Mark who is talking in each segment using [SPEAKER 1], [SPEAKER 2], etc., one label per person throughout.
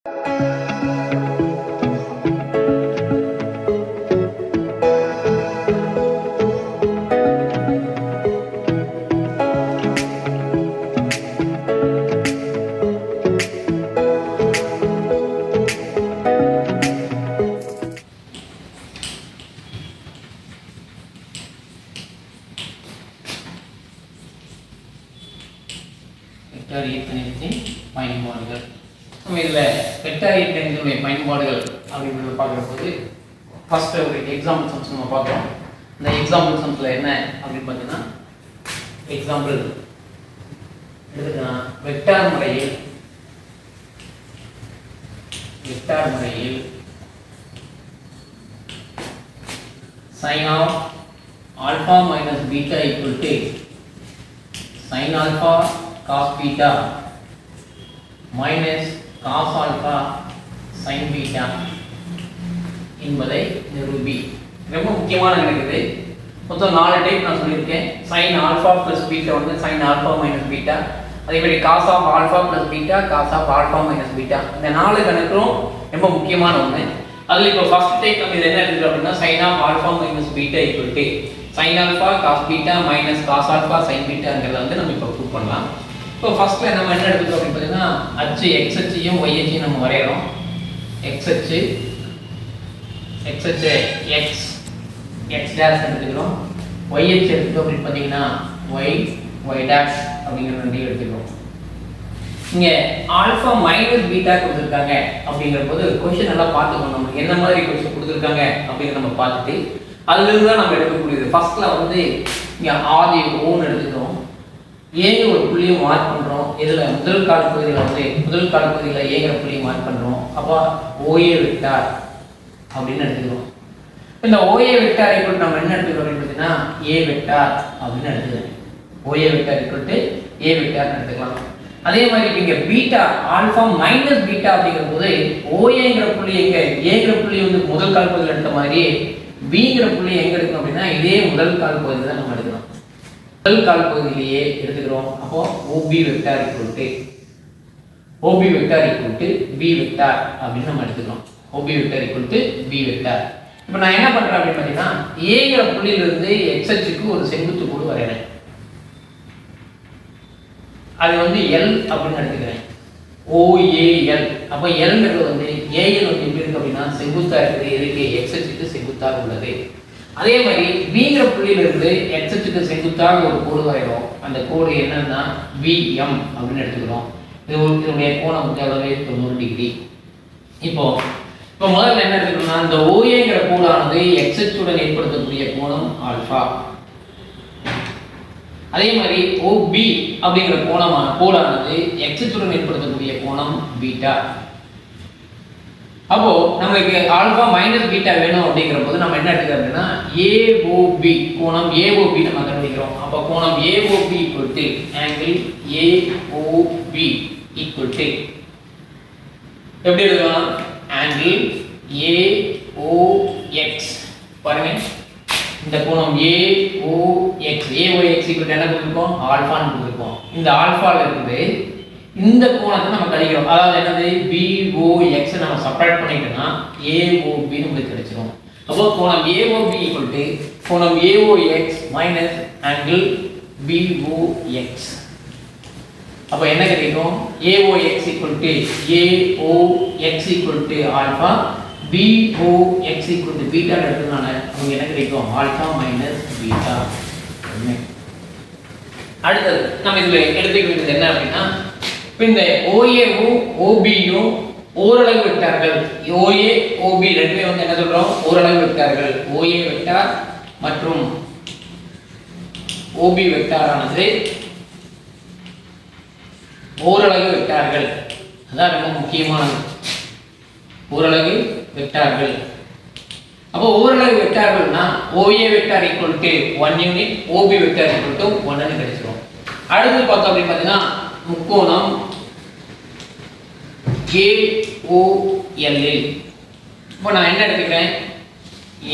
[SPEAKER 1] Vector இயற்கணிதத்தின் பயன்பாடுகள். நம்ம இதில் வெக்டார் இயற்கணிதத்தினுடைய பயன்பாடுகள் அப்படிங்கிறத பார்க்குற போது ஃபஸ்ட்டு ஒரு எக்ஸாம்பிள் சம்ஸ் நம்ம பார்க்குறோம். இந்த எக்ஸாம்பிள் சம்ஸில் என்ன அப்படின்னு பார்த்தீங்கன்னா, எக்ஸாம்பிள் எடுத்துக்கலாம். வெக்டார் முறையில் sin of alpha minus beta equal to sin alpha cos beta minus cos alpha sin beta என்பதை நிரூபி. ரொம்ப முக்கியமான இருக்குது. மொத்தம் 4 டைப் நான் சொல்லியிருக்கேன். sin alpha plus beta வந்து sin alpha minus beta, அதே மாதிரி cos of alpha plus beta cos of alpha minus beta. இந்த 4 கணக்கும் ரொம்ப முக்கியமான ஒன்று. அதில் இப்போ ஃபர்ஸ்ட் டைப் நம்ம இது என்ன எடுத்துக்கிறோம் அப்படின்னா, sin of alpha minus beta equal to sin alpha cos beta minus cos alpha sin betaங்கிறத வந்து நம்ம இப்போ ப்ரூவ் பண்ணலாம். இப்போ ஃபர்ஸ்ட்ல நம்ம என்ன எடுத்துக்கிறோம் அப்படின்னு பார்த்தீங்கன்னா, அச்சு x அச்சையும் y அச்சையும் நம்ம வரையறோம். x அச்சு x டேஷ் எடுத்துக்கிறோம். y அச்சு எடுத்துட்டோம் அப்படின்னு பார்த்தீங்கன்னா y டேஷ் அப்படிங்கிற ரெண்டையும் எடுத்துக்கிறோம். இங்க ஆல்பா மைனஸ் பீட்டா கொடுத்துருக்காங்க அப்படிங்கிற போது கொஸ்டின் நல்லா பார்த்துக்கணும். நம்ம என்ன மாதிரி கொஸ்டின் கொடுத்துருக்காங்க அப்படின்னு நம்ம பார்த்துட்டு அதுலேருந்து தான் நம்ம எடுக்கக்கூடியது. ஃபர்ஸ்ட்ல வந்து இங்கே ஆதி ஓன்னு எடுத்துக்கிறோம். ஏங்கிற ஒரு புள்ளியை மார்க் பண்ணுறோம். இதில் முதல் காலப்பகுதியில் ஏங்கிற புள்ளியை மார்க் பண்ணுறோம். அப்போ ஓஏ வெக்டார் அப்படின்னு எடுத்துக்கிறோம். இந்த ஓஏ வெக்டார் ஈக்குவல் நம்ம என்ன எடுத்துக்கிறோம் அப்படின்னு பார்த்தீங்கன்னா, ஏ வெக்டார் அப்படின்னு எடுத்துக்கிறோம். ஓஏ வெக்டார் ஈக்குவல் டு ஏ வெக்டார்னு எடுத்துக்கலாம். அதே மாதிரி இங்க பீட்டா ஆல்பா மைனஸ் பீட்டா அப்படிங்கிற போது ஓஏங்கிற புள்ளி எங்க, ஏங்கிற புள்ளி வந்து முதல் கால் பகுதியில் எடுத்த மாதிரி பிங்கிற புள்ளி எங்க எடுக்கணும் அப்படின்னா, இதே முதல் கால் பகுதியில் தான் நம்ம எடுக்கணும். முதல் கால் பகுதியிலேயே எடுத்துக்கிறோம். அப்போ OB vector equal to B vector அப்படின்னு நம்ம எடுத்துக்கிறோம். OB vector equal to B vector. இப்போ நான் என்ன பண்றேன் அப்படின்னு பார்த்தீங்கன்னா, ஏங்கிற புள்ளியிலிருந்து எக்ஸ் அச்சுக்கு ஒரு செங்குத்து கோடு வரைகிறேன். அது வந்து எல் அப்படின்னு எடுத்துக்கிறேன். OAL. அப்போ எல்ங்கிறது வந்து ஏஎல் வந்து எப்படி இருக்கு அப்படின்னா செங்குத்தா இருக்குது. எதுக்கு? எக்ஸ் அச்சுக்கு செங்குத்தாக உள்ளது. அதே மாதிரி பிங்கிற புள்ளியிலிருந்து எக்ஸ் அச்சுக்கு செங்குத்தாக ஒரு கோடு வரைகிறோம். அந்த கோடு என்னன்னா விஎம் அப்படின்னு எடுத்துக்கிறோம். இதனுடைய கோணம் வந்து எவ்வளவு? 90 டிகிரி. இப்போ முதல்ல என்ன எடுத்துக்கணும்னா, இந்த ஓஏங்கிற கோடானது எக்ஸ் அச்சுடன் ஏற்படுத்தக்கூடிய கோணம் ஆல்பா. அதே மாதிரி ஓபி அப்படிங்கிற கோடானது எக்ஸ் அச்சுடன் ஏற்படுத்தக்கூடிய கோணம் பீட்டா. அப்போ நமக்கு ஆல்பா மைனஸ் பீட்டா வேணும் அப்படிங்கிற போது நம்ம என்ன எடுத்துக்கிறோம் அப்படின்னா, ஏஓபி கோணம் ஏஓபி நம்ம கண்டுபிடிக்கிறோம். அப்போ கோணம் AOB equal to angle AOB equal to எப்படி எழுதலாம்? ஆங்கிள் ஏஓஎக்ஸ். பாருங்க, இந்த கோணம் AOX ஈக்குவல் என்ன கொடுத்துருக்கோம்? ஆல்பான்னு கொடுத்துருக்கோம். இந்த ஆல்பால இருந்து இந்த கோணத்தை நம்ம கழிக்கிறோம். அதாவது என்னது? BOX நம்ம செப்பரேட் பண்ணிட்டோம்னா AOB நமக்கு கிடைச்சிரும். அப்போ கோணம் AOB ஈக்குவல் டு கோணம் AOX மைனஸ் ஆங்கிள் BOX. அப்போ என்ன கிடைக்கும்? AOX equal to alpha, BOX equal to beta எடுத்தனால நமக்கு என்ன கிடைக்கும்? Alpha minus beta. அடுத்தது நம்ம இதுல எடுத்துக்க வேண்டியது என்ன அப்படின்னா, இந்த OAவும் OBயும் ஓரலகு வெக்டார்கள். OA OB ரெண்டுமே வந்து என்ன சொல்றோம்? ஓரலகு வெக்டார்கள். OA வெக்டார் மற்றும் OB வெக்டார் ஆனது ஓரலகு வெக்டார்கள். அதான் ரொம்ப முக்கியமானது, ஓரலகு வெக்டார்கள். அப்போ ஓரலகு வெக்டார்கள்னா OA vector equal to 1 unit, OB vector equal to 1 ன்னு கிடைச்சிரும். அடுத்து பார்த்தோம் அப்படி பார்த்தீங்கன்னா, முக்கோணம் AOL இல் இப்போ நான் என்ன எடுத்துக்கிறேன்?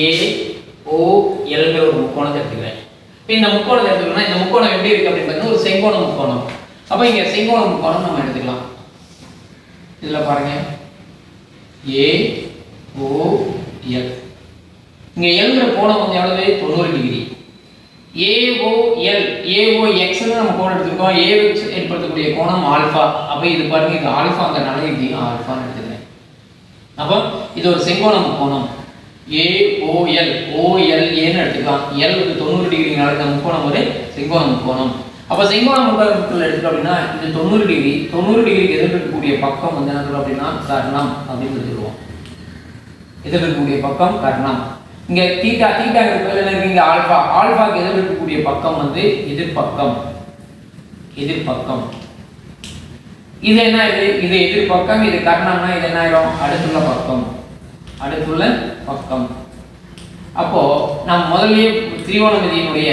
[SPEAKER 1] AOLங்கிற ஒரு முக்கோணத்தை எடுத்துக்கிறேன். இப்போ இந்த முக்கோணத்தை எடுத்துக்கணும்னா, இந்த முக்கோணம் எப்படி இருக்கு அப்படின்னு பார்த்தீங்கன்னா ஒரு செங்கோண முக்கோணம். அப்போ இங்க செங்கோண முக்கோணம் நம்ம எடுத்துக்கலாம். இதுல பாருங்க, AOL. இங்க Lங்கற கோணம் வந்து எவ்வளவு 90 டிகிரி. AOL AOX ன்னு நம்ம கோணம் எடுத்துக்கோம். AOX ஏற்படுத்தக்கூடிய கோணம் ஆல்பா. அப்ப இது பாருங்க இது ஆல்பாங்கறனால இது ஆல்பான்னு எடுத்துக்கிறேன். அப்ப இது ஒரு செங்கோண முக்கோணம். AOL OLA ன்னு எடுத்துக்கலாம். L வந்து 90 டிகிரினால இந்த முக்கோணம் ஒரு செங்கோண முக்கோணம். அப்ப செங்கோண முக்கோணத்துல எடுத்துட்டோம் அப்படினா இது 90 டிகிரிக்கு எதிர் இருக்கக்கூடிய பக்கம் வந்து என்ன சொல்றோம் அப்படினா கர்ணம் அப்படின்னு சொல்லுவோம். எதிர் இருக்கக்கூடிய பக்கம் கர்ணம். இங்க தீட்டாங்கிறது என்ன இருக்கு இங்க ஆல்பாக்கு எதிர் இருக்கக்கூடிய பக்கம் வந்து எதிர்பக்கம். இது என்ன இது எதிர்பக்கம், இது கர்ணம்னா இது என்ன ஆயிடும் அடுத்துள்ள பக்கம். அப்போ நாம் முதல்லயே திரிகோணமிதியினுடைய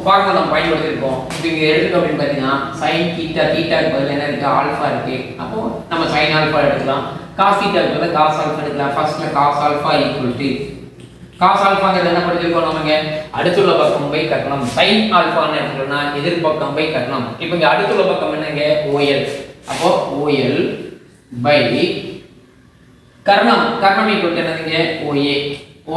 [SPEAKER 1] ஃபார்முலா நம்ம பயன்படுத்திருக்கோம். இப்போ இங்க எடுத்துட்டோம் அப்படின்னு பார்த்தீங்கன்னா sin தீட்டாக்கு பதில் என்ன இருக்கு ஆல்பா இருக்கு. அப்போ நம்ம sin ஆல்பா எடுக்கலாம். cos தீட்டாக்கு பதில் cos ஆல்பா எடுக்கலாம். ஃபர்ஸ்ட்ல cos ஆல்பா cos ஆல்பாங்கிறது என்ன படிச்சிருக்கோம் நமக்கு அடுத்துள்ள பக்கம் பை கர்ணம். sin ஆல்பான்னு எடுத்துட்டோம்னா எதிர்பக்கம் பை கர்ணம். இப்போ இங்க அடுத்துள்ள பக்கம் என்னங்க OL. அப்போ OL பை கர்ணம் என்னதுங்க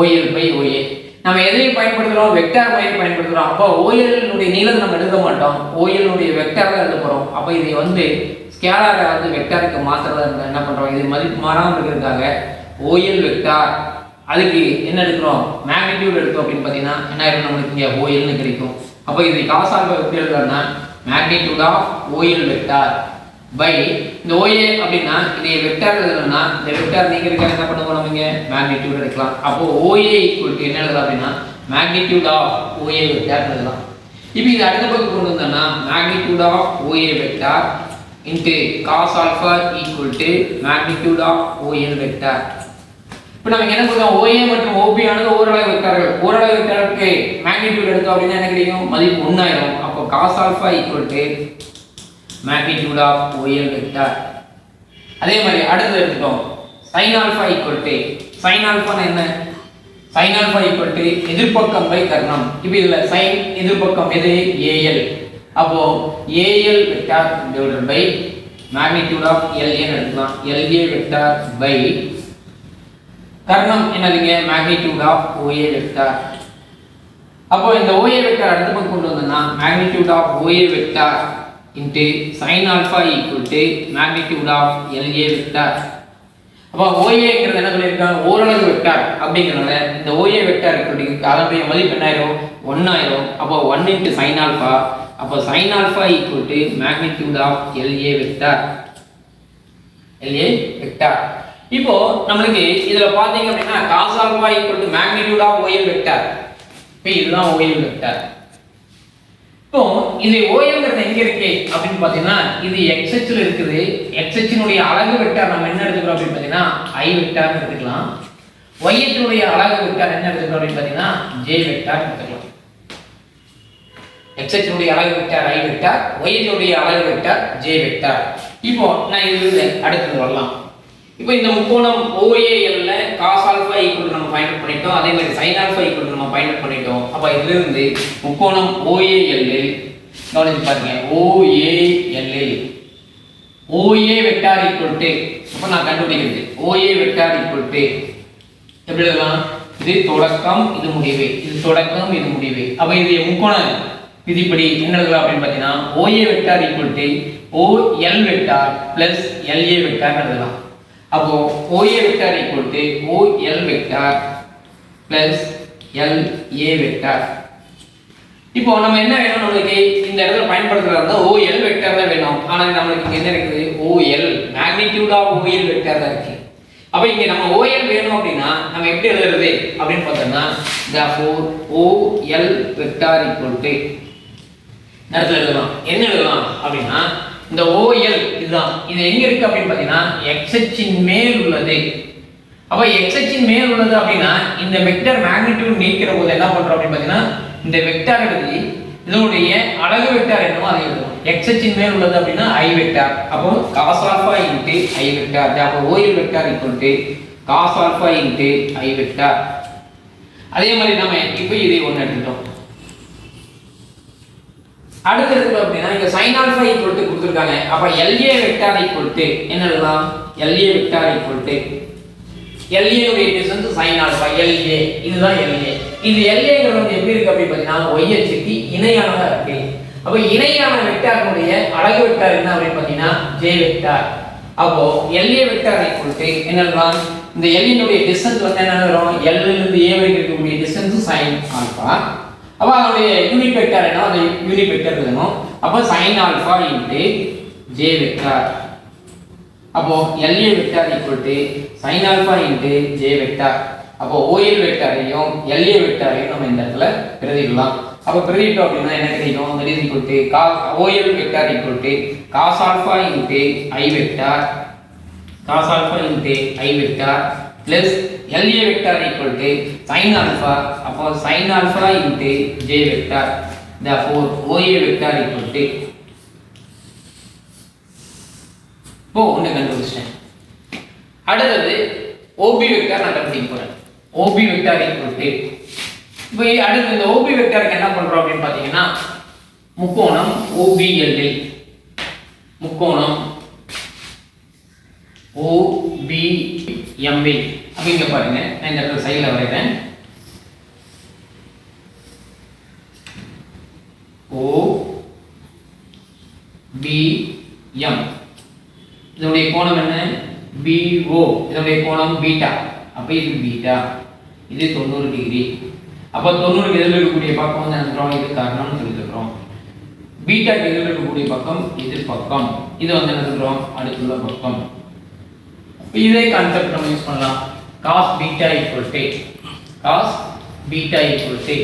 [SPEAKER 1] OL பை OA. நம்ம எதை பயன்படுத்துறோம் வெக்டார் முறையை பயன்படுத்துறோம். அப்போ OL னுடைய நீளத்தை நம்ம எழுத மாட்டோம். OL னுடைய வெக்டார் தான் எழுத போறோம். அப்போ இதை வந்து ஸ்கேலாரை வந்து வெக்டாருக்கு மாத்துறதா இருந்தா என்ன பண்றோம் இது மதிப்பு மாறாம இருக்கிறதுக்காக OL வெக்டார் அதுக்கு என்ன எடுக்கிறோம் மேக்னிட்யூட் எடுத்தோம் அப்படின்னு பார்த்தீங்கன்னா என்ன ஆயிரும் நமக்கு இங்க OL னு கிடைக்கும். அப்போ இதை cos ஆல்பா எப்படி எழுதலாம்னா magnitude of OL vector by இந்த OA அப்படின்னா இதை வெக்டார் எழுதணும்னா இந்த வெக்டார் நீங்கிறதுக்காக என்ன பண்ணுவோம் நம்ம இங்க மேக்னிட்யூட் எடுக்கலாம். அப்போ OA ஈக்குவல் என்ன எழுதலாம் அப்படின்னா மேக்னிட்யூட் ஆஃப் OA வெக்டார் எழுதலாம். இப்போ இது அடுத்த பக்கம் கொண்டு வந்தோம்னா magnitude of OA vector into cos alpha equal to magnitude of OL vector. இப்போ நம்ம என்ன சொல்றோம் OA மற்றும் OB ஆனது ஓரளவு வெக்டார்கள். ஓரளவு வெக்டாருக்கு மேக்னிட்யூட் எடுத்தோம் அப்படின்னா என்ன கிடைக்கும் மதிப்பு 1 ஆயிடும். அப்போ cos alpha equal to magnitude of OL vector. அதே மாதிரி அடுத்து எடுத்துட்டோம் sin alpha equal to sin alpha என்ன sin alpha equal to எதிர்பக்கம் பை கர்ணம். இப்போ இதுல sin எதிர்பக்கம் எது AL. அப்போ AL vector divided by magnitude of LA எடுக்கலாம். LA vector by கர்ணம் என்னதுங்க magnitude of OA vector. அப்போ இந்த OA vector அடுத்த பக்கம் கொண்டு வந்தோம்னா magnitude of OA vector into sin alpha equal to magnitude of LA vector. அப்ப OA ங்கிறது என்ன சொல்லிருக்காங்க ஓரளவு வெக்டார் அப்படிங்கறனால இந்த OA வெக்டார் ஈக்குவல் அதனுடைய மதிப்பு என்ன ஆயிரும் 1 ஆயிரும். அப்ப 1 into sin alpha. அப்ப sin alpha equal to magnitude of LA vector. இப்போ நமக்கு இதுல பாத்தீங்க அப்படினா cos alpha equal to magnitude of OL vector. இப்போ இதுதான் OL vector. இப்போ இது OL-ங்கிறது எங்க இருக்கு அப்படினு பாத்தீங்கன்னா இது x அச்சுல இருக்குது. x அச்சினுடைய அலகு வெக்டார் நம்ம என்ன எடுத்துக்கிறோம் அப்படினு பாத்தீங்கன்னா I வெக்டார் எடுத்துக்கலாம். y அச்சினுடைய அலகு வெக்டார் என்ன எடுத்துக்கிறோம் அப்படினு பாத்தீங்கன்னா j வெக்டார் எடுத்துக்கலாம். x அச்சினுடைய அலகு வெக்டார் I வெக்டார், y அச்சினுடைய அலகு வெக்டார் j வெக்டார். இப்போ நான் இதுல அடுத்து வரலாம். இப்போ இந்த முக்கோணம் OAL ல cos alpha ஈக்குவல் நம்ம ஃபைண்ட் அவுட் பண்ணிட்டோம். அதே மாதிரி sin alpha ஈக்குவல் நம்ம ஃபைண்ட் அவுட் பண்ணிட்டோம். அப்ப இதுல இருந்து முக்கோணம் OAL ல் கவனிச்சு பாருங்க OAL ல் OA வெக்டார் ஈக்குவல் டு அப்ப நான் கண்டுபிடிக்கிறது OA வெக்டார் ஈக்குவல் டு எப்படி எழுதலாம் இது தொடக்கம் இது முடிவு இது தொடக்கம் இது முடிவு. அப்ப இது முக்கோண விதிப்படி என்ன எழுதலாம் அப்படினு பாத்தீங்கன்னா OA vector equal to OL vector plus LA vector எழுதலாம். அப்போ OA vector equal to OL vector plus LA vector. இப்போ நம்ம என்ன வேணும் நமக்கு இந்த இடத்துல பயன்படுத்துறதா இருந்தா OL வெக்டார் தான் வேணும். ஆனா நமக்கு இங்க என்ன இருக்குது OL magnitude of OL vector தான் இருக்கு. அப்ப இங்க நம்ம OL வேணும் அப்படினா நம்ம எப்படி எழுதுறது அப்படினு பார்த்தோம்னா therefore OL vector equal to நேரத்துல எழுதலாம் என்ன எழுதலாம் அப்படினா இந்த OL இதுதான் இது எங்க இருக்கு அப்படினு பாத்தீங்கன்னா x அச்சின் மேல் உள்ளது. அப்ப x அச்சின் மேல் உள்ளது அப்படினா இந்த வெக்டர் மேக்னிட்யூட் நீக்கிற போது என்ன பண்றோம் அப்படினு பாத்தீங்கன்னா இந்த வெக்டர் எழுதி இதனுடைய அலகு வெக்டர் என்னமோ அதை எழுதுவோம். x அச்சின் மேல் உள்ளது அப்படினா I வெக்டர். அப்போ cos alpha * I வெக்டர். அப்போ OL vector = cos alpha * I vector. அதே மாதிரி நாம இப்போ இதை ஒன்னு எடுத்துட்டோம். அடுத்து எடுத்துட்டோம் அப்படினா இங்க sin alpha = கொடுத்திருக்காங்க. அப்ப LA வெக்டர் = என்ன எழுதலாம் LA vector equal to LA உடைய டிஸ்டன்ஸ் sin ஆல்பா LA இதுதான் LA. இந்த LAங்கிறது வந்து எப்படி இருக்கு அப்படி பார்த்தீங்கன்னா y அச்சுக்கு இணையானதா இருக்கு. அப்ப இணையான வெக்டாரினுடைய அலகு வெக்டார் என்ன அப்படி பார்த்தீங்கன்னா J வெக்டார். அப்போ LA வெக்டார் ஈக்குவல் டு என்னன்னா இந்த L இனுடைய டிஸ்டன்ஸ் வந்து என்ன வரும் L ல இருந்து A வரைக்கும் இருக்கக்கூடிய டிஸ்டன்ஸ் sin ஆல்பா. அப்ப அதோட யூனிட் வெக்டார் என்ன அந்த யூனிட் வெக்டார் எழுதணும். அப்ப sin ஆல்பா * J வெக்டார். அப்போ LA vector equal to sin alpha * J vector. அப்போ OL வெக்டாரையும் LA வெக்டாரையும் நம்ம இந்த இடத்துல பிரதியிடலாம். அப்ப பிரதியிட்டோம் அப்படினா என்ன கிடைக்கும் that is equal to OL vector equal to cos alpha * I vector cos alpha * I vector plus LA vector equal to sin alpha அப்போ sin alpha * J vector. therefore OA vector equal to இப்போ ஒண்ணு கண்டுபிடிச்சேன். அடுத்து OB vector நான் கண்டுபிடிக்க போறேன். OB vector equal to இப்போ அடுத்து இந்த OB வெக்டாருக்கு என்ன பண்றோம் அப்படினு பாத்தீங்கன்னா முக்கோணம் OBLA முக்கோணம் OBMA அப்படிங்க பாருங்க நான் இந்த இடத்துல சைடுல வரையறேன் OBM இதனுடைய கோணம் என்ன BO இதனுடைய கோணம் பீட்டா அப்ப இது பீட்டா இது 90 டிகிரி அப்ப 90 க்கு எதிரில் இருக்கக்கூடிய பக்கம் வந்து என்ன இது காரணம்னு சொல்லிக்கிறோம் பீட்டாக்கு எதிரில் இருக்கக்கூடிய பக்கம் இது பக்கம் இது வந்து என்ன சொல்றோம் அடுத்துள்ள பக்கம் இதே கான்செப்ட் நம்ம யூஸ் பண்ணலாம் cos beta equal to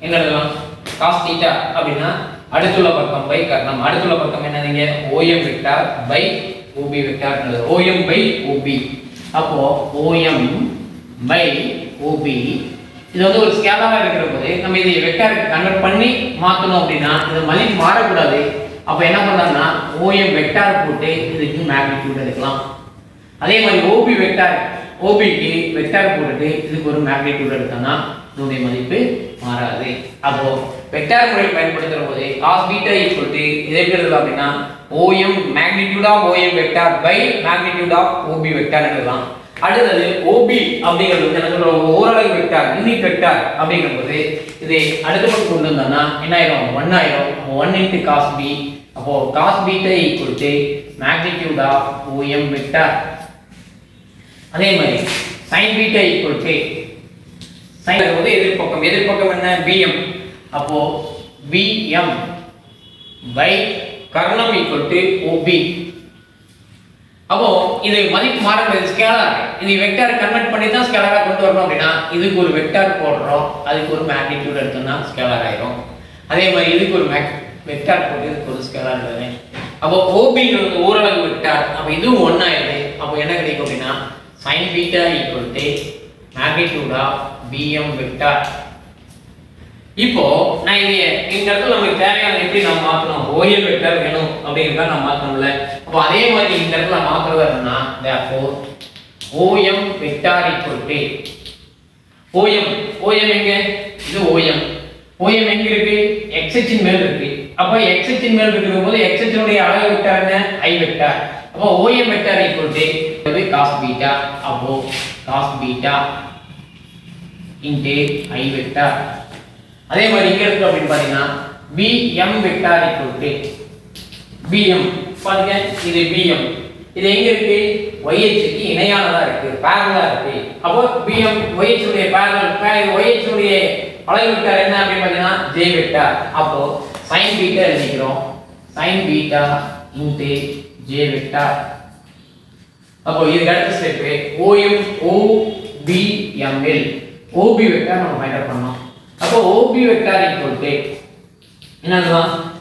[SPEAKER 1] என்ன எழுதலாம் cos theta அப்படினா அடுத்துள்ள பக்கம் பை கர்ணம் அடுத்துள்ள பக்கம் என்னதுங்க OM vector by OB vector எழுதுறோம் OM பை OB அப்போ OM பை OB இது வந்து ஒரு ஸ்கேலாரா இருக்கிற போது நம்ம இதை வெக்டாருக்கு கன்வர்ட் பண்ணி மாத்தணும் அப்படினா இது மதிப்பு மாறக்கூடாது அப்ப என்ன பண்ணலாம்னா OM வெக்டார் போட்டு இதுக்கு மேக்னிட்யூட் எடுக்கலாம் அதே மாதிரி OB வெக்டார் OB க்கு வெக்டார் போட்டுட்டு இதுக்கு ஒரு மேக்னிட்யூட் எடுத்தா இதோட மதிப்பு மாறாது அப்போ வெக்டார் முறை பயன்படுத்துற போது cos beta இதை எப்படி எழுதலாம் அப்படினா OM magnitude of OM vector by magnitude of OB vector எழுதலாம் அடுத்து OB அப்படிங்கிறது என்ன சொல்றோம் ஓரலகு வெக்டார் யூனிட் வெக்டார் அப்படிங்கும்போது இதை அடுத்த பக்கம் கொண்டு வந்தா என்ன ஆயிரும் 1 ஆயிரும் 1 * cos b அப்போ cos beta magnitude of OM vector அதே மாதிரி sin beta sin வந்து எதிர்பக்கம் என்ன BM அப்போ BM by கர்ணம் OB அப்போ இது மதிப்பு மாறக்கூடாது ஸ்கேலார் இது வெக்டார் கன்வர்ட் பண்ணி தான் ஸ்கேலாரா கொண்டு வரணும் அப்படினா இதுக்கு ஒரு வெக்டார் போடுறோம் அதுக்கு ஒரு மேக்னிட்யூட் எடுத்தோம்னா ஸ்கேலார் ஆயிரும் அதே மாதிரி இதுக்கு ஒரு வெக்டார் போட்டு இதுக்கு ஒரு ஸ்கேலார் எழுதுறேன் அப்போ OB ங்கிறது ஓரலகு வெக்டார் அப்ப இதுவும் 1 ஆயிடுது அப்போ என்ன கிடைக்கும் அப்படினா sin beta magnitude of BM vector இப்போ நான் இந்த இடத்துல நமக்கு தேவையான எப்படி நாம மாத்தணும் OL வெக்டார் வேணும் அப்படிங்கறத நாம மாத்தணும்ல அப்ப அதே மாதிரி இந்த இடத்துல மாத்துறதுன்னா therefore OM வெக்டார் OM எங்க இது OM எங்க இருக்கு x அச்சின் மேல் இருக்கு அப்ப x அச்சின் மேல் இருக்கும்போது x அச்சினுடைய அலகு வெக்டார் என்ன I வெக்டார் அப்ப OM வெக்டார் cos beta அப்போ cos beta I வெக்டார் அதே மாதிரி இங்க இருக்கு அப்படி பாத்தீங்கன்னா BM வெக்டார் BM பாருங்க இது BM இது எங்க இருக்கு y அச்சுக்கு இணையானதா இருக்கு parallel இருக்கு அப்போ BM y அச்சு உடைய parallel y அச்சு உடைய அலகு வெக்டார் என்ன அப்படி பாத்தீங்கன்னா J வெக்டார் அப்போ sin beta எழுதிக்கிறோம் sin beta * J வெக்டார் அப்போ இதுக்கு அடுத்த ஸ்டெப் OBM இல் OB வெக்டார் நம்ம ஃபைண்ட் பண்ணோம் அப்போ OB வெக்டார் என்னன்னா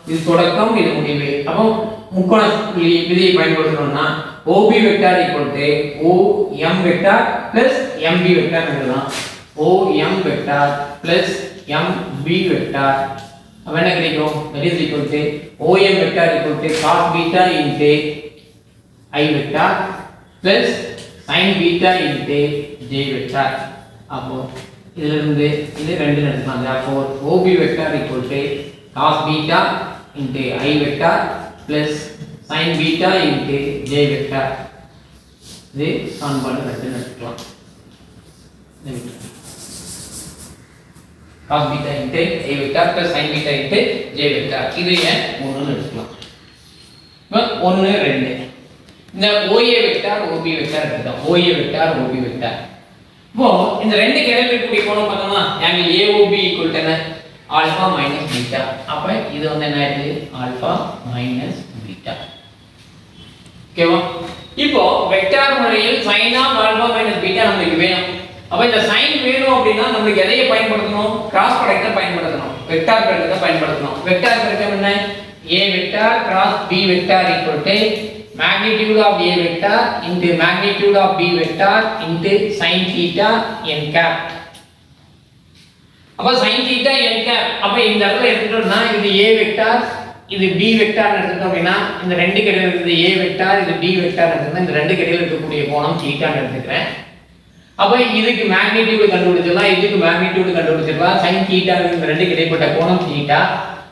[SPEAKER 1] இது தொடக்கம் இது முடிவு அப்போ முக்கோண விதியை பயன்படுத்தணும்னா OB vector OM vector MB vector எழுதலாம் OM வெக்டார் MB வெக்டார் அப்ப என்ன கிடைக்கும் that is equal to OM vector cos beta I vector sin beta J vector அப்போ இதுல இருந்து இது ரெண்டு எடுக்கலாம் therefore OB vector cos beta I vector sin beta J vector இது சமன்பாடு 2 எடுத்துக்கலாம். cos beta into a vector plus sin beta into j vector இது ஏன் 3 எடுத்துக்கலாம். இப்போ 1 2 இந்த OA வெக்டார் OB வெக்டார் எடுத்துட்டோம். OA vector OB vector. இப்போ இந்த ரெண்டு இடையில இருக்கக்கூடிய கோணம் பார்த்தோம்னா angle AOB equal to alpha minus beta. அப்ப இது வந்து என்ன ஆயிடுது ஆல்பா மைனஸ் பீட்டா. ஓகேவா? இப்போ வெக்டார் முறையில் sin of alpha minus beta நமக்கு வேணும். அப்ப இந்த sin வேணும் அப்படினா நமக்கு எதைய பயன்படுத்தணும்? கிராஸ் ப்ராடக்ட்டை பயன்படுத்தணும். வெக்டார் பெருக்கத்தை பயன்படுத்தணும். வெக்டார் பெருக்கம் என்ன? A vector cross B vector equal to magnitude of A vector into magnitude of B vector into sin theta n cap. அப்ப sin theta n cap அப்ப இந்த இடத்துல எடுத்துட்டோம்னா இது A வெக்டார் இது B வெக்டார் எடுத்துட்டோம் அப்படினா இந்த ரெண்டு இடையில இருக்குது A வெக்டார் இது B வெக்டார் எடுத்துட்டா இந்த ரெண்டு இடையில இருக்கக்கூடிய கோணம் θ ன்னு எடுத்துக்கிறேன். அப்ப இதுக்கு மேக்னிட்யூட் கண்டுபிடிச்சிடலாம் இதுக்கு மேக்னிட்யூட் கண்டுபிடிச்சிடலாம் sin θ இந்த ரெண்டு இடைப்பட்ட கோணம் θ.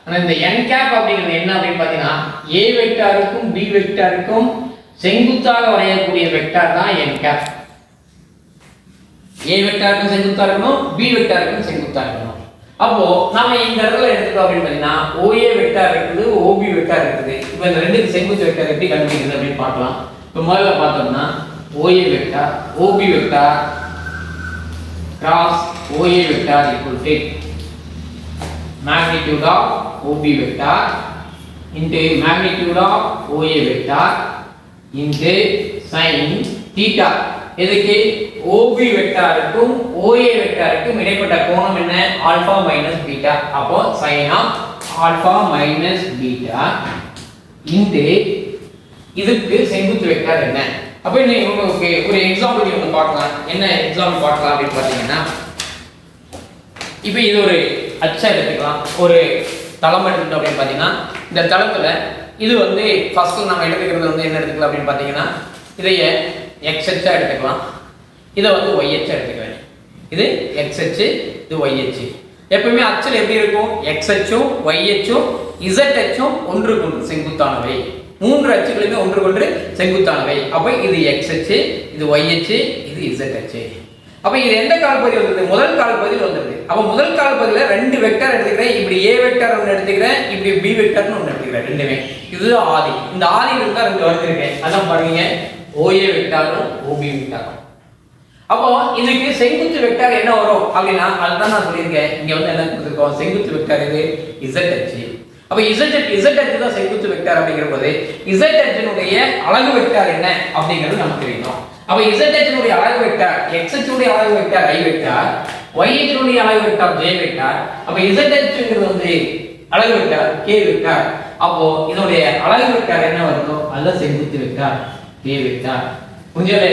[SPEAKER 1] ஆனா இந்த n cap அப்படிங்கிறது என்ன அப்படினு பாத்தீங்கன்னா A வெக்டாருக்கும் B வெக்டாருக்கும் செங்குத்தாக வரையக்கூடிய வெக்டார் தான் n cap. A வெக்டாருக்கும் செங்குத்தாக இருக்கணும் B வெக்டாருக்கும் செங்குத்தாக இருக்கணும். அப்போ நாம இந்த இடத்துல எடுத்துட்டோம் அப்படினு பாத்தீங்கன்னா OA வெக்டார் இருக்குது OB வெக்டார் இருக்குது. இப்போ இந்த ரெண்டுக்கு செங்குத்து வெக்டார் எப்படி கண்டுபிடிக்கிறது அப்படினு பார்க்கலாம். இப்போ முதல்ல பார்த்தோம்னா OA vector OB vector cross OA vector equal to magnitude of OB vector into magnitude of OA vector into sin theta. இதுக்கு OB வெக்டாருக்கும் OA வெக்டாருக்கும் இடைப்பட்ட கோணம் என்ன? Alpha minus beta. அப்போ sin of alpha minus beta into இதுக்கு செங்குத்து vector என்ன? அப்ப நீங்க உங்களுக்கு ஒரு எக்ஸாம்பிள் ஒன்னு பார்க்கலாம். என்ன எக்ஸாம்பிள் பார்க்கலாம் அப்படினு பாத்தீங்கன்னா இப்போ இது ஒரு அச்சா எடுத்துக்கலாம். ஒரு தளம் எடுத்துட்டோம் அப்படின்னு பாத்தீங்கன்னா இந்த தளத்துல இது வந்து ஃபர்ஸ்ட் நம்ம எடுத்துக்கிறது வந்து என்ன எடுத்துக்கலாம் அப்படின்னு பாத்தீங்கன்னா இதைய x அச்சா எடுத்துக்கலாம். இதை வந்து y அச்சா எடுத்துக்கலாம். இது x அச்சு இது y அச்சு. எப்பவுமே அச்சுல எப்படி இருக்கும்? x அச்சும் y அச்சும் z அச்சும் ஒன்றுக்கொன்று செங்குத்தானவை. மூன்று அச்சுகளுமே ஒன்றுக்கொன்று செங்குத்தானவை. அப்ப இது x அச்சு இது y அச்சு இது z அச்சு. அப்ப இது எந்த கால்பகுதி வந்தது? முதல் கால்பகுதியில் வந்தது. அப்ப முதல் கால்பகுதியில ரெண்டு வெக்டார் எடுத்துக்கிறேன். இப்படி A வெக்டார் ஒன்னு எடுத்துக்கிறேன் இப்படி B வெக்டார்னு ஒன்னு எடுத்துக்கிறேன். ரெண்டுமே இதுதான் ஆதி. இந்த ஆதியில தான் ரெண்டு வந்திருக்கேன். அதான் பாருங்க OA வெக்டாரும் OB வெக்டாரும். அப்போ இதுக்கு செங்குத்து வெக்டார் என்ன வரும் அப்படினா அதுதான் நான் சொல்லியிருக்கேன். இங்க வந்து என்ன கொடுத்திருக்கோம்? செங்குத்து வெக்டார் இது z அச்சு. அப்ப z அச்சு தான் செங்குத்து வெக்டார் அப்படிங்கறது z அச்சினுடைய அலகு வெக்டார் என்ன அப்படிங்கிறது நமக்கு தெரியணும். அப்ப z அச்சினுடைய அலகு வெக்டார் x அச்சினுடைய அலகு வெக்டார் i வெக்டார் y அச்சினுடைய அலகு வெக்டார் j வெக்டார். அப்ப z அச்சுங்கிறது வந்து அலகு வெக்டார் k வெக்டார். அப்போ இதனுடைய அலகு வெக்டார் என்ன வருதோ அதுதான் செங்குத்து வெக்டார் k வெக்டார். புரிஞ்சதா?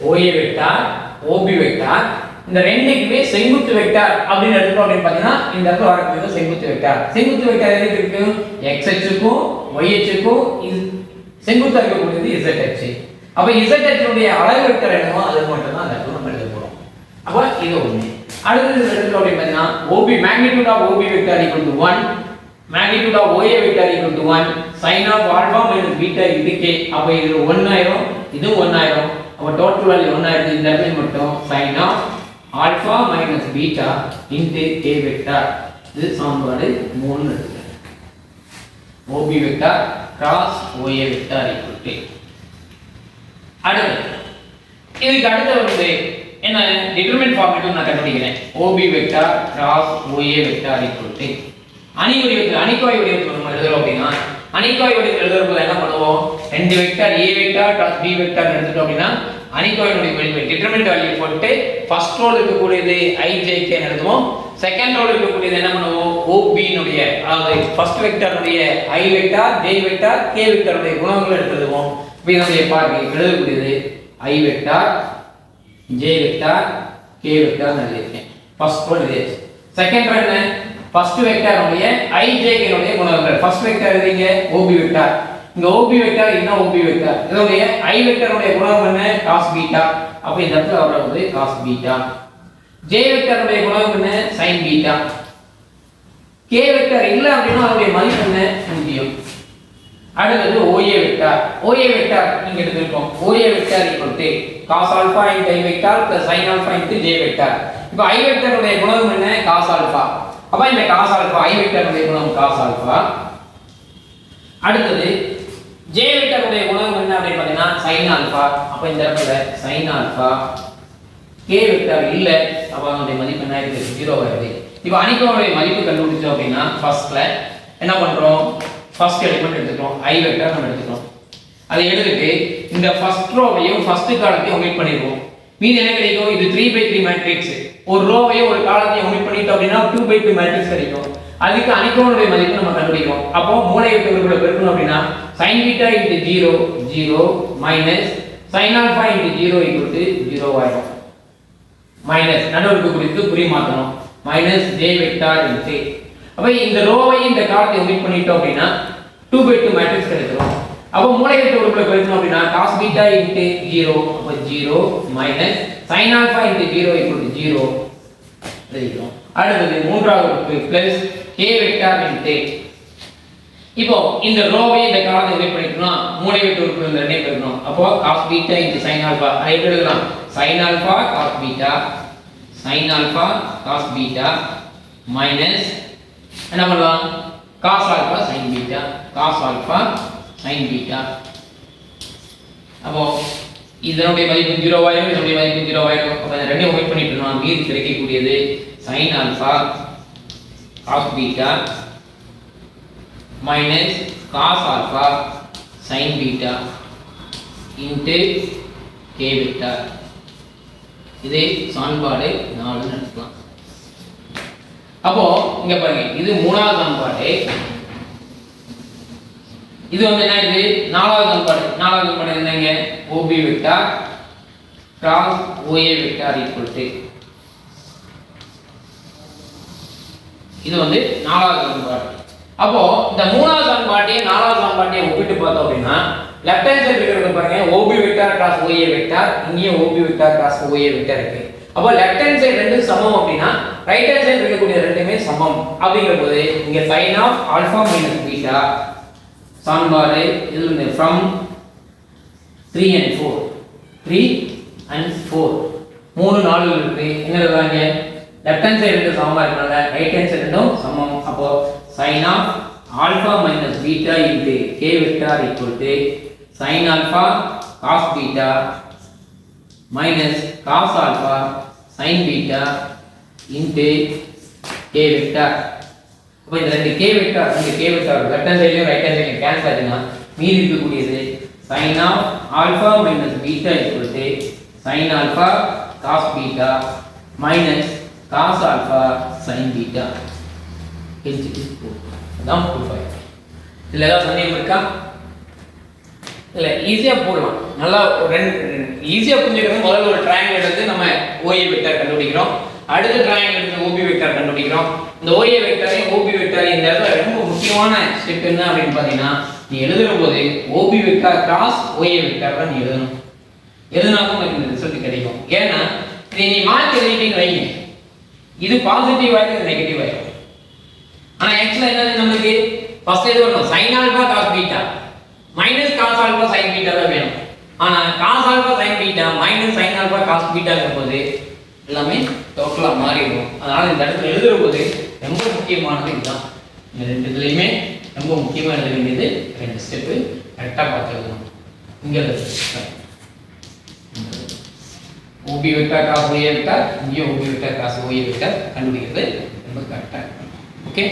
[SPEAKER 1] OA வெக்டார் OB வெக்டார் இந்த ரெண்டுக்குமே செங்குத்து வெக்டார் அப்படின்னு எடுத்துட்டோம் அப்படின்னு பாத்தீங்கன்னா இந்த இடத்துல வரக்கூடிய செங்குத்து வெக்டார். செங்குத்து வெக்டார் எதுக்கு இருக்கு? x அச்சுக்கும் y அச்சுக்கும் செங்குத்தா இருக்கக்கூடியது z அச்சு. அப்ப z அச்சினுடைய அலகு வெக்டார் என்னவோ அது மட்டும் தான் அந்த இடத்துல நம்ம எழுத போறோம். அப்ப இது ஒண்ணு. அடுத்து எடுத்துட்டோம் அப்படின்னு பாத்தீங்கன்னா OB magnitude of OB vector equal to 1 magnitude of OA vector equal to 1 sin of alpha minus beta into k. அப்ப இது 1 ஆயிரும் இதுவும் 1 ஆயிரும். அப்ப டோட்டல் வேல்யூ 1 ஆயிடுது. இந்த இடத்துல மட்டும் sin of alpha minus beta into k vector. இது சமன்பாடு 3 இருக்கு. OB vector cross OA vector equal to அடுத்து இதுக்கு அடுத்து வந்து என்ன டிட்டர்மினன்ட் ஃபார்மேட் நான் கண்டுபிடிக்கிறேன். OB vector cross OA vector equal to அணி வடிவத்தில் அணிக்கோவை வடிவத்தில் நம்ம எழுதுறோம் அப்படின்னா அணிக்கோவை வடிவத்தில் எழுதுறப்ப என்ன பண்ணுவோம்? ரெண்டு vector A vector cross B vector எடுத்துட்டோம் அப்படின்னா அணிக்கோவையினுடைய வடிவம் டிட்டர்மினன்ட் வேல்யூ போட்டு ஃபர்ஸ்ட் ரோல இருக்கக்கூடியது i j k எழுதுவோம். செகண்ட் ரோல இருக்கக்கூடியது என்ன பண்ணுவோம்? OB னுடைய அதாவது ஃபர்ஸ்ட் வெக்டாருடைய i vector j vector k வெக்டாருடைய குணங்களை எடுத்துடுவோம். இப்போ இதனுடைய பாருங்க எழுதக்கூடியது i vector j vector k vector எழுதிருக்கேன். ஃபர்ஸ்ட் ரோல் இது. செகண்ட் ரோல் என்ன? ஃபர்ஸ்ட் வெக்டாருடைய i j k னுடைய குணங்கள். ஃபர்ஸ்ட் வெக்டார் எழுதிங்க OB வெக்டார். இங்க OB வெக்டார் என்ன OB வெக்டார்? இதனுடைய i வெக்டாருடைய குணகம் என்ன? cos beta. அப்ப இந்த இடத்துல வரது cos பீட்டா. j வெக்டாருடைய குணகம் என்ன? sin beta. k வெக்டார் இல்ல அப்படினா அதனுடைய மதிப்பு என்ன? 0. அடுத்தது OA வெக்டார். OA வெக்டார் நீங்க எடுத்துக்கோம். OA vector equal to cos alpha into I vector plus sin alpha into J vector. இப்போ I வெக்டாருடைய குணகம் என்ன? cos alpha. அப்ப இந்த cos ஆல்பா I வெக்டாருடைய குணகம் cos ஆல்பா. அடுத்தது J வெக்டாருடைய குணகம் என்ன அப்படி பாத்தீங்கன்னா sin ஆல்பா. அப்ப இந்த இடத்துல sin ஆல்பா. K வெக்டார் இல்ல. அப்ப அதனுடைய மதிப்பு என்ன இருக்கு? 0 வருது. இப்போ அணிக்கோணுடைய மதிப்பு கண்டுபிடிச்சோம் அப்படினா ஃபர்ஸ்ட்ல என்ன பண்றோம்? ஃபர்ஸ்ட் எலிமெண்ட் எடுத்துக்கிறோம். I வெக்டார் நம்ம எடுத்துக்கிறோம். அதை எடுத்துட்டு இந்த ஃபர்ஸ்ட் ரோவையும் ஃபர்ஸ்ட் காலத்தையும் ஒமிட் பண்ணிடுவோம். மீதி என்ன கிடைக்கும்? இது 3/3 மேட்ரிக்ஸ். ஒரு ரோவையும் ஒரு காலத்தையும் ஒமிட் பண்ணிட்டோம் அப்படினா 2/2 மேட்ரிக்ஸ் கிடைக்கும். அதுக்கு அணிக்கோணுடைய மதிப்பு நம்ம கண்டுபிடிக்கிறோம். அப்போ மூலை விட்டு உறுப்புகளை பெருக்கணும் அப்படினா sin β * 0 0 மைனஸ் sin ஆல்பா * 0 0 ஆயிடும். மைனஸ் நடுவுக்கு குறித்து குறி மாத்தணும். மைனஸ் J வெக்டார் இன்டு அப்ப இந்த ரோவை இந்த காலத்தை ஒமிட் பண்ணிட்டோம் அப்படினா 2/2 மேட்ரிக்ஸ் கிடைக்கும். அப்ப மூலை விட்டு உறுப்புகளை பெருக்கணும் அப்படினா cos β * 0 அப்ப 0 மைனஸ் sin ஆல்பா * 0 0 எழுதிக்கிறோம். அடுத்து மூன்றாவது உறுப்பு பிளஸ் K வெக்டார் இன்டு இப்போ இந்த ரோவை இந்த காலத்தை ஒமிட் பண்ணிட்டோம்னா மூலை விட்டு உறுப்புகள் ரெண்டையும் பெருக்கணும். அப்போ cos β * sin ஆல்பா அதை எழுதலாம். sin alpha cos β sin alpha cos β minus என்ன பண்ணலாம்? cos alpha sin β cos alpha sin β. அப்போ இதனுடைய மதிப்பு 0 ஆயிடும், இதனுடைய மதிப்பு 0 ஆயிடும். அப்ப இந்த ரெண்டையும் ஒமிட் பண்ணிட்டோம்னா மீதி கிடைக்கக்கூடியது sin alpha cos β minus cos alpha sin β into K vector. இது சமன்பாடு 4 எடுத்துக்கலாம். அப்போ இங்க பாருங்க இது மூணாவது சமன்பாடு. இது வந்து என்ன? இது நாலாவது சமன்பாடு. நாலாவது சமன்பாடு என்னங்க? OB vector cross OA vector equal to இது வந்து நாலாவது சமன்பாடு. அப்போ இந்த மூணாவது சமன்பாட்டையும் நாலாவது சமன்பாட்டையும் ஒப்பிட்டு பார்த்தோம் அப்படின்னா லெஃப்ட் ஹேண்ட் சைடு இருக்கிறது பாருங்க OB vector cross OA vector, இங்கேயும் OB vector cross OA vector இருக்கு. அப்போ லெஃப்ட் ஹேண்ட் சைடு ரெண்டும் சமம் அப்படின்னா ரைட் ஹேண்ட் சைடு இருக்கக்கூடிய ரெண்டுமே சமம். அப்படிங்கும்போது இங்க sin of alpha minus beta சமன்பாடு இது வந்து from 3 and 4 3 and 4 மூணு நாலு இருக்கு. என்ன எழுதுறாங்க? லெஃப்ட் ஹேண்ட் சைடு ரெண்டும் சமமா இருக்கனால ரைட் ஹேண்ட் சைடு ரெண்டும் சமம். அப்போ sin of alpha minus beta into K vector equal to sin alpha cos beta minus cos alpha sin beta into K vector. அப்ப இந்த ரெண்டு K வெக்டார் லெஃப்ட் ஹேண்ட் சைடுலயும் ரைட் ஹேண்ட் சைடுலயும் cancel ஆச்சுனா மீதி இருக்கக்கூடியது sin of alpha minus beta equal to sin alpha cos beta minus cos alpha sin beta. அதான் proof. இதுல ஏதாவது சந்தேகம் இருக்கா? இல்ல ஈஸியா போடலாம். நல்லா ஈஸியா புரிஞ்சுக்கிறது. முதல்ல ஒரு ட்ரையாங்கிள் எடுத்து நம்ம OA வெக்டார் கண்டுபிடிக்கிறோம். அடுத்த ட்ரையாங்கிள் எடுத்து OB வெக்டார் கண்டுபிடிக்கிறோம். இந்த OA வெக்டாரையும் OB வெக்டாரையும் இந்த இடத்துல ரொம்ப முக்கியமான ஸ்டெப் என்ன அப்படின்னு பாத்தீங்கன்னா நீ எழுதுற போது OB vector cross OA vector தான் நீ எழுதணும். எழுதினாலும் உங்களுக்கு இந்த ரிசல்ட் கிடைக்கும். ஏன்னா இதை நீ மாற்றி எழுதிட்டீங்கன்னு வைங்க, இது பாசிட்டிவ் ஆயிடும், இது நெகட்டிவ் ஆயிடும். ஆனா ஆக்சுவலா என்ன நமக்கு ஃபர்ஸ்ட் எது வரணும்? sin alpha cos beta minus cos alpha sin beta தான் வேணும். ஆனா cos alpha sin beta minus sin alpha cos பீட்டாங்கிற போது எல்லாமே டோட்டலா மாறிடும். அதனால இந்த இடத்துல எழுதுற போது ரொம்ப முக்கியமானது இதுதான். இந்த ரெண்டு இதுலயுமே ரொம்ப முக்கியமா எழுத வேண்டியது ரெண்டு ஸ்டெப் கரெக்டா பார்த்துக்கணும். இங்க OB vector cos OA vector, இங்கே OB vector cos OA vector கண்டுபிடிக்கிறது ரொம்ப கரெக்டா இருக்கும். ஓகே.